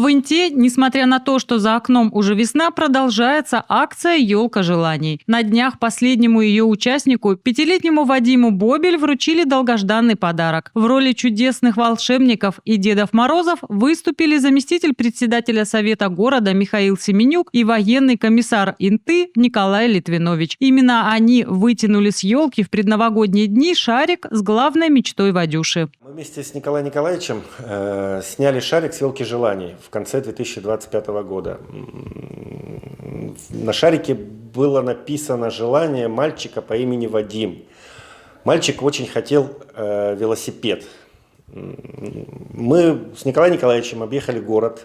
В Инте, несмотря на то, что за окном уже весна, продолжается акция «Елка желаний». На днях последнему ее участнику, пятилетнему Вадиму Бобель, вручили долгожданный подарок. В роли чудесных волшебников и Дедов Морозов выступили заместитель председателя Совета города Михаил Семенюк и военный комиссар Инты Николай Литвинович. Именно они вытянули с елки в предновогодние дни шарик с главной мечтой Вадюши. Мы вместе с Николаем Николаевичем сняли шарик с «Елки желаний» в конце 2025 года. На шарике было написано желание мальчика по имени Вадим. Мальчик очень хотел велосипед. Мы с Николаем Николаевичем объехали город,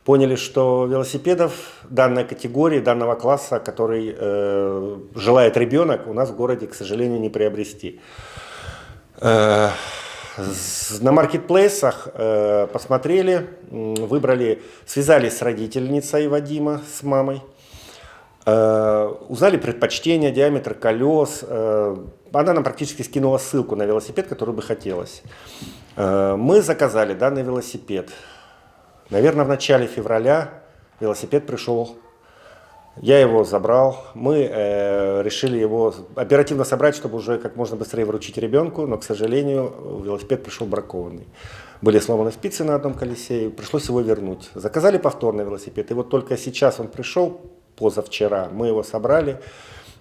поняли, что велосипедов данной категории, данного класса, который желает ребенок, у нас в городе, к сожалению, не приобрести. На маркетплейсах посмотрели, выбрали, связались с родительницей Вадима, с мамой, узнали предпочтения, диаметр колес. Она нам практически скинула ссылку на велосипед, который бы хотелось. Мы заказали данный велосипед. Наверное, в начале февраля велосипед пришел. Я его забрал, мы решили его оперативно собрать, чтобы уже как можно быстрее вручить ребенку, но, к сожалению, велосипед пришел бракованный. Были сломаны спицы на одном колесе, и пришлось его вернуть. Заказали повторный велосипед, и вот только сейчас он пришел, позавчера, мы его собрали.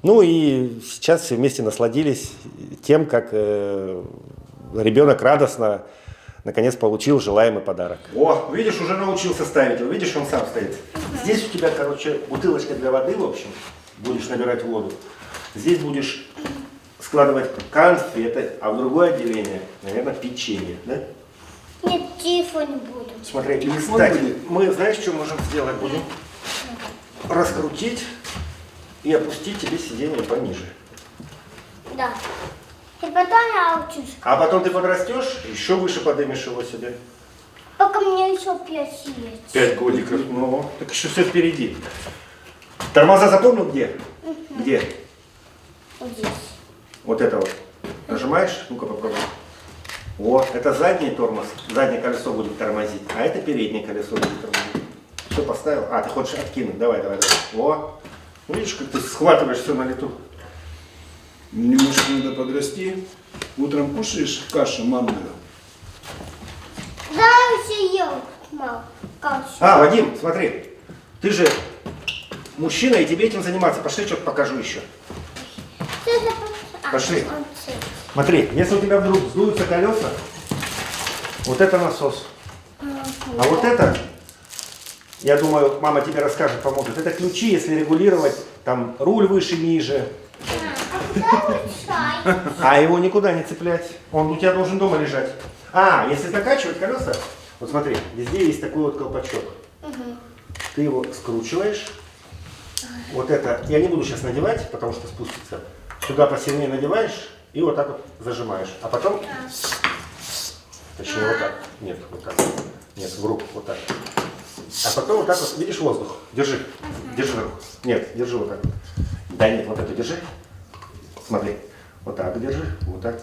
Ну и сейчас все вместе насладились тем, как ребенок радостно наконец получил желаемый подарок. О, видишь, уже научился ставить его. Видишь, он сам стоит. Здесь у тебя, короче, бутылочка для воды, в общем. Будешь набирать воду. Здесь будешь складывать конфеты, а в другое отделение, наверное, печенье, да? Нет, тифа не буду. Смотри, листать. Мы, знаешь, что можем сделать? Будем раскрутить и опустить тебе сиденье пониже. Да. И потом я учусь. А потом ты подрастешь, еще выше поднимешь его себе. Пока мне еще 5 лет. 5 годиков, ну, так еще все впереди. Тормоза запомнил где? Где? Вот здесь. Вот это вот. Нажимаешь, ну-ка попробуй. О, это задний тормоз, заднее колесо будет тормозить, а это переднее колесо будет тормозить. Все поставил? А, ты хочешь откинуть? Давай. О, ну, видишь, как ты схватываешь все на лету. Немножко надо подрасти. Утром кушаешь кашу манную? Да, все ел, мал, кашу. А, Вадим, смотри, ты же мужчина, и тебе этим заниматься. Пошли, что-то покажу еще. Пошли. Смотри, если у тебя вдруг сдуются колеса, вот это насос. А вот это, я думаю, мама тебе расскажет, поможет. Это ключи, если регулировать там руль выше-ниже. А его никуда не цеплять. Он у тебя должен дома лежать. А, если закачивать колеса, вот смотри, везде есть такой вот колпачок. Ты его скручиваешь. Вот это, я не буду сейчас надевать, потому что спустится. Сюда посильнее надеваешь и вот так вот зажимаешь. А потом, точнее вот так. Нет, вот так. Нет, в руку, вот так. А потом вот так вот, видишь воздух? Держи. Держи на руку. Нет, держи вот так. Да нет, вот это держи. Смотри, вот так держи, вот так.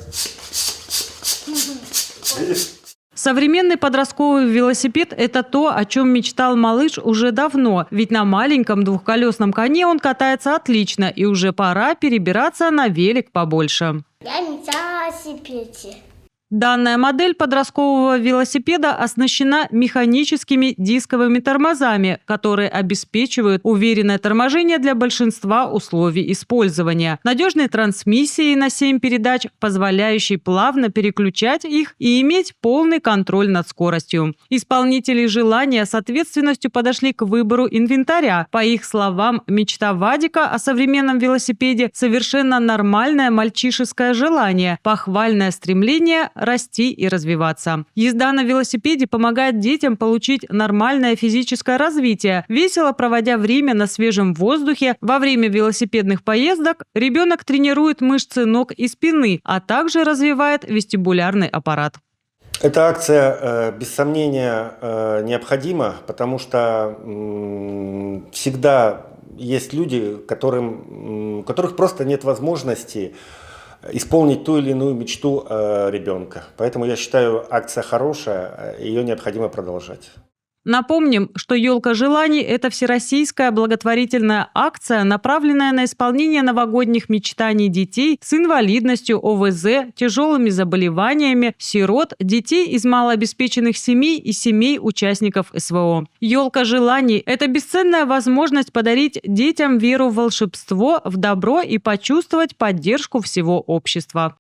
Видишь? Современный подростковый велосипед – это то, о чем мечтал малыш уже давно. Ведь на маленьком двухколесном коне он катается отлично, и уже пора перебираться на велик побольше. Я мечтала о велосипеде. Данная модель подросткового велосипеда оснащена механическими дисковыми тормозами, которые обеспечивают уверенное торможение для большинства условий использования, надежной трансмиссией на 7 передач, позволяющей плавно переключать их и иметь полный контроль над скоростью. Исполнители желания с ответственностью подошли к выбору инвентаря. По их словам, мечта Вадика о современном велосипеде – совершенно нормальное мальчишеское желание, похвальное стремление расти и развиваться. Езда на велосипеде помогает детям получить нормальное физическое развитие. Весело проводя время на свежем воздухе, во время велосипедных поездок ребенок тренирует мышцы ног и спины, а также развивает вестибулярный аппарат. Эта акция, без сомнения, необходима, потому что всегда есть люди, у которых просто нет возможности исполнить ту или иную мечту ребенка. Поэтому я считаю, акция хорошая, ее необходимо продолжать. Напомним, что «Елка желаний» – это всероссийская благотворительная акция, направленная на исполнение новогодних мечтаний детей с инвалидностью, ОВЗ, тяжелыми заболеваниями, сирот, детей из малообеспеченных семей и семей участников СВО. «Елка желаний» – это бесценная возможность подарить детям веру в волшебство, в добро и почувствовать поддержку всего общества.